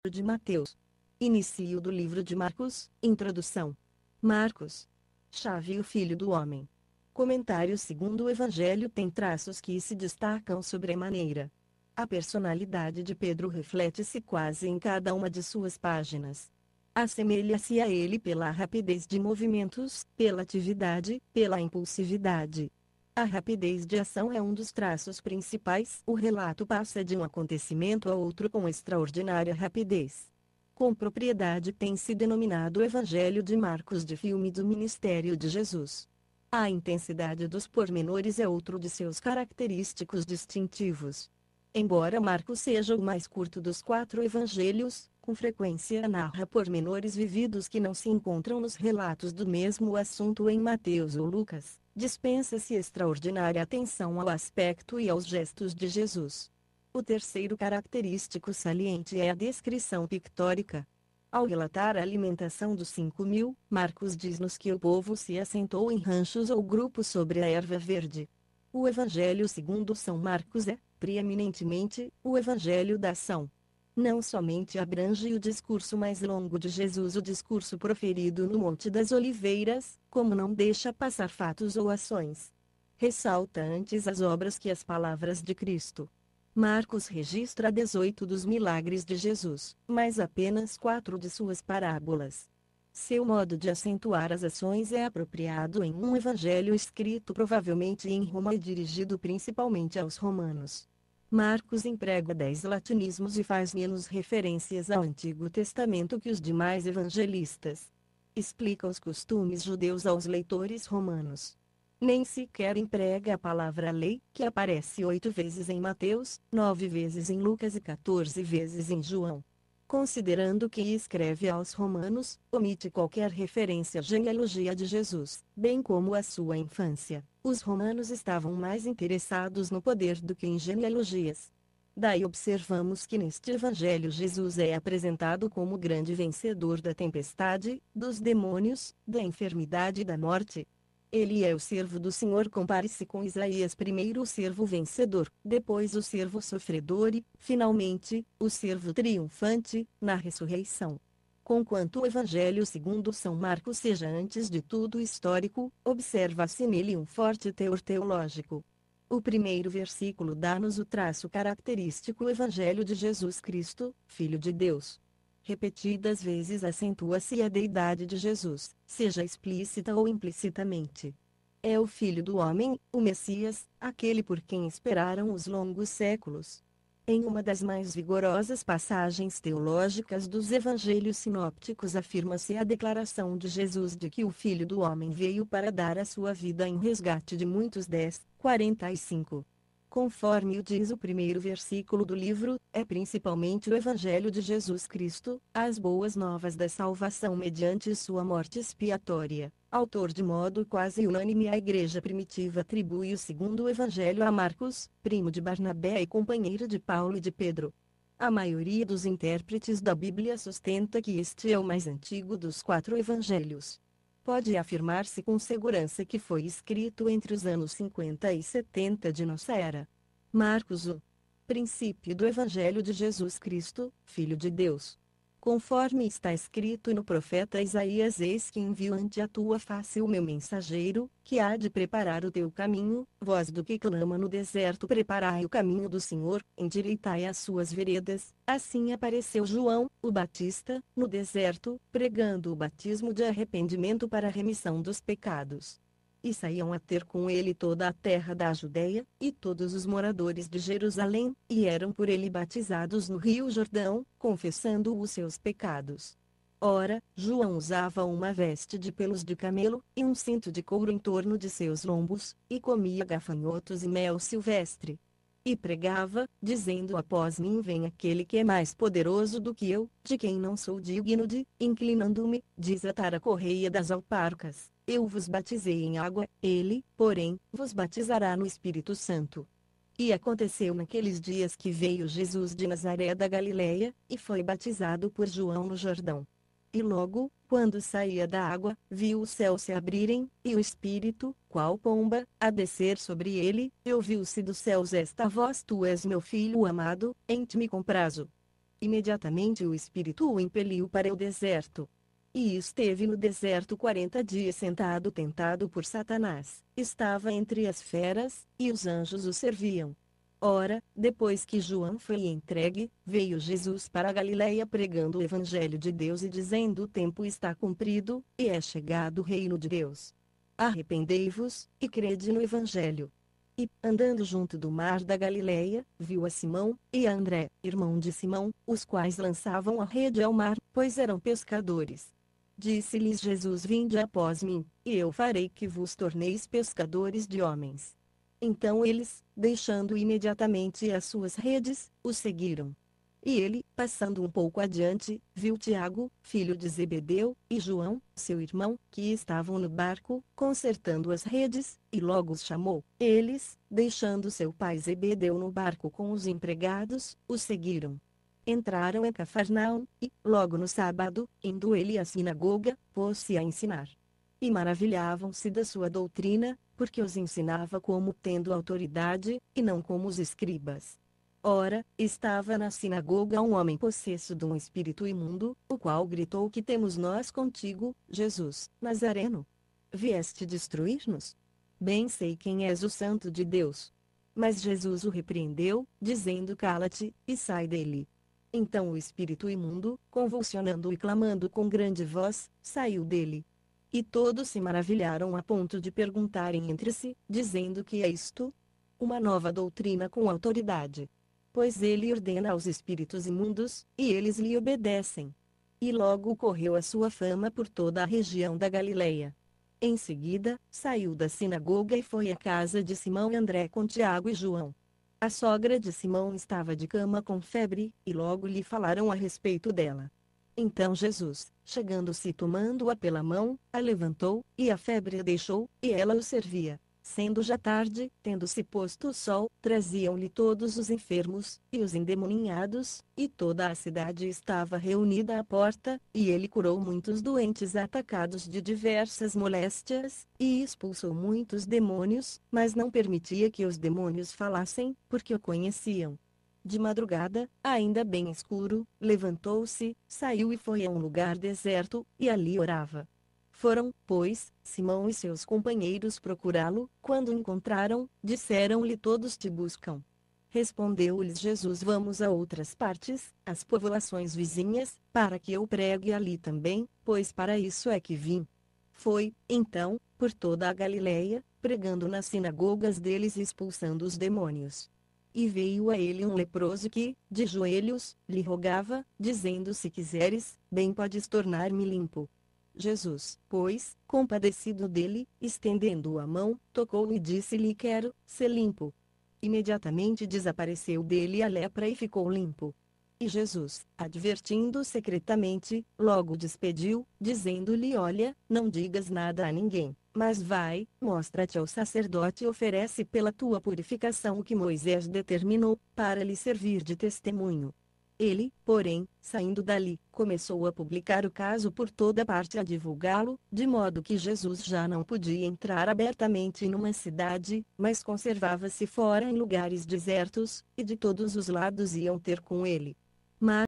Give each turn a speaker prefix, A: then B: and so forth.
A: de Mateus. Início do livro de Marcos, introdução. Marcos. Chave: o Filho do Homem. Comentário: segundo o Evangelho tem traços que se destacam sobremaneira. A personalidade de Pedro reflete-se quase em cada uma de suas páginas. Assemelha-se a ele pela rapidez de movimentos, pela atividade, pela impulsividade. A rapidez de ação é um dos traços principais. O relato passa de um acontecimento a outro com extraordinária rapidez. Com propriedade tem-se denominado o Evangelho de Marcos de filme do ministério de Jesus. A intensidade dos pormenores é outro de seus característicos distintivos. Embora Marcos seja o mais curto dos 4 evangelhos, com frequência narra pormenores vividos que não se encontram nos relatos do mesmo assunto em Mateus ou Lucas, dispensa-se extraordinária atenção ao aspecto e aos gestos de Jesus. O terceiro característico saliente é a descrição pictórica. Ao relatar a alimentação dos 5.000, Marcos diz-nos que o povo se assentou em ranchos ou grupos sobre a erva verde. O Evangelho segundo São Marcos é, preeminentemente, o Evangelho da ação. Não somente abrange o discurso mais longo de Jesus, o discurso proferido no Monte das Oliveiras, como não deixa passar fatos ou ações. Ressalta antes as obras que as palavras de Cristo. Marcos registra 18 dos milagres de Jesus, mas apenas 4 de suas parábolas. Seu modo de acentuar as ações é apropriado em um evangelho escrito provavelmente em Roma e dirigido principalmente aos romanos. Marcos emprega 10 latinismos e faz menos referências ao Antigo Testamento que os demais evangelistas. Explica os costumes judeus aos leitores romanos. Nem sequer emprega a palavra lei, que aparece 8 vezes em Mateus, 9 vezes em Lucas e 14 vezes em João. Considerando que escreve aos romanos, omite qualquer referência à genealogia de Jesus, bem como à sua infância. Os romanos estavam mais interessados no poder do que em genealogias. Daí observamos que neste evangelho Jesus é apresentado como o grande vencedor da tempestade, dos demônios, da enfermidade e da morte. Ele é o servo do Senhor. Compare-se com Isaías: primeiro o servo vencedor, depois o servo sofredor e, finalmente, o servo triunfante, na ressurreição. Conquanto o Evangelho segundo São Marcos seja antes de tudo histórico, observa-se nele um forte teor teológico. O primeiro versículo dá-nos o traço característico: o Evangelho de Jesus Cristo, Filho de Deus. Repetidas vezes acentua-se a deidade de Jesus, seja explícita ou implicitamente. É o Filho do Homem, o Messias, aquele por quem esperaram os longos séculos. Em uma das mais vigorosas passagens teológicas dos evangelhos sinópticos afirma-se a declaração de Jesus de que o Filho do Homem veio para dar a sua vida em resgate de muitos. 10:45. Conforme o diz o primeiro versículo do livro, é principalmente o Evangelho de Jesus Cristo, as boas novas da salvação mediante sua morte expiatória. Autor de modo quase unânime, a Igreja primitiva atribui o segundo Evangelho a Marcos, primo de Barnabé e companheiro de Paulo e de Pedro. A maioria dos intérpretes da Bíblia sustenta que este é o mais antigo dos 4 evangelhos. Pode afirmar-se com segurança que foi escrito entre os anos 50 e 70 de nossa era. Marcos, o princípio do Evangelho de Jesus Cristo, Filho de Deus. Conforme está escrito no profeta Isaías: eis que envio ante a tua face o meu mensageiro, que há de preparar o teu caminho. Voz do que clama no deserto: preparai o caminho do Senhor, endireitai as suas veredas. Assim apareceu João, o Batista, no deserto, pregando o batismo de arrependimento para a remissão dos pecados. E saíam a ter com ele toda a terra da Judeia, e todos os moradores de Jerusalém, e eram por ele batizados no rio Jordão, confessando os seus pecados. Ora, João usava uma veste de pelos de camelo, e um cinto de couro em torno de seus lombos, e comia gafanhotos e mel silvestre. E pregava, dizendo: após mim vem aquele que é mais poderoso do que eu, de quem não sou digno de, inclinando-me, desatar a correia das alparcas. Eu vos batizei em água, ele, porém, vos batizará no Espírito Santo. E aconteceu naqueles dias que veio Jesus de Nazaré da Galileia, e foi batizado por João no Jordão. E logo, quando saía da água, viu o céu se abrirem, e o Espírito, qual pomba, a descer sobre ele, e ouviu-se dos céus esta voz: tu és meu filho amado, em ti me comprazo. Imediatamente o Espírito o impeliu para o deserto. E esteve no deserto 40 dias sentado tentado por Satanás. Estava entre as feras, e os anjos o serviam. Ora, depois que João foi entregue, veio Jesus para a Galiléia pregando o Evangelho de Deus e dizendo: o tempo está cumprido, e é chegado o reino de Deus. Arrependei-vos, e crede no Evangelho. E, andando junto do mar da Galiléia, viu a Simão, e a André, irmão de Simão, os quais lançavam a rede ao mar, pois eram pescadores. Disse-lhes Jesus: vinde após mim, e eu farei que vos torneis pescadores de homens. Então eles, deixando imediatamente as suas redes, o seguiram. E ele, passando um pouco adiante, viu Tiago, filho de Zebedeu, e João, seu irmão, que estavam no barco, consertando as redes, e logo os chamou. Eles, deixando seu pai Zebedeu no barco com os empregados, o seguiram. Entraram em Cafarnaum, e, logo no sábado, indo ele à sinagoga, pôs-se a ensinar. E maravilhavam-se da sua doutrina, porque os ensinava como tendo autoridade, e não como os escribas. Ora, estava na sinagoga um homem possesso de um espírito imundo, o qual gritou: que temos nós contigo, Jesus, Nazareno? Vieste destruir-nos? Bem sei quem és, o Santo de Deus. Mas Jesus o repreendeu, dizendo: cala-te, e sai dele. Então o espírito imundo, convulsionando e clamando com grande voz, saiu dele. E todos se maravilharam a ponto de perguntarem entre si, dizendo: que é isto? Uma nova doutrina com autoridade. Pois ele ordena aos espíritos imundos, e eles lhe obedecem. E logo correu a sua fama por toda a região da Galileia. Em seguida, saiu da sinagoga e foi à casa de Simão e André com Tiago e João. A sogra de Simão estava de cama com febre, e logo lhe falaram a respeito dela. Então Jesus, chegando-se e tomando-a pela mão, a levantou, e a febre a deixou, e ela o servia. Sendo já tarde, tendo-se posto o sol, traziam-lhe todos os enfermos, e os endemoninhados, e toda a cidade estava reunida à porta, e ele curou muitos doentes atacados de diversas moléstias, e expulsou muitos demônios, mas não permitia que os demônios falassem, porque o conheciam. De madrugada, ainda bem escuro, levantou-se, saiu e foi a um lugar deserto, e ali orava. Foram, pois, Simão e seus companheiros procurá-lo. Quando o encontraram, disseram-lhe: todos te buscam. Respondeu-lhes Jesus: vamos a outras partes, às povoações vizinhas, para que eu pregue ali também, pois para isso é que vim. Foi, então, por toda a Galileia, pregando nas sinagogas deles e expulsando os demônios. E veio a ele um leproso que, de joelhos, lhe rogava, dizendo: se quiseres, bem podes tornar-me limpo. Jesus, pois, compadecido dele, estendendo a mão, tocou-o e disse-lhe: quero ser limpo. Imediatamente desapareceu dele a lepra e ficou limpo. E Jesus, advertindo secretamente, logo despediu, dizendo-lhe: olha, não digas nada a ninguém, mas vai, mostra-te ao sacerdote e oferece pela tua purificação o que Moisés determinou, para lhe servir de testemunho. Ele, porém, saindo dali, começou a publicar o caso por toda parte, a divulgá-lo, de modo que Jesus já não podia entrar abertamente numa cidade, mas conservava-se fora em lugares desertos, e de todos os lados iam ter com ele. Mas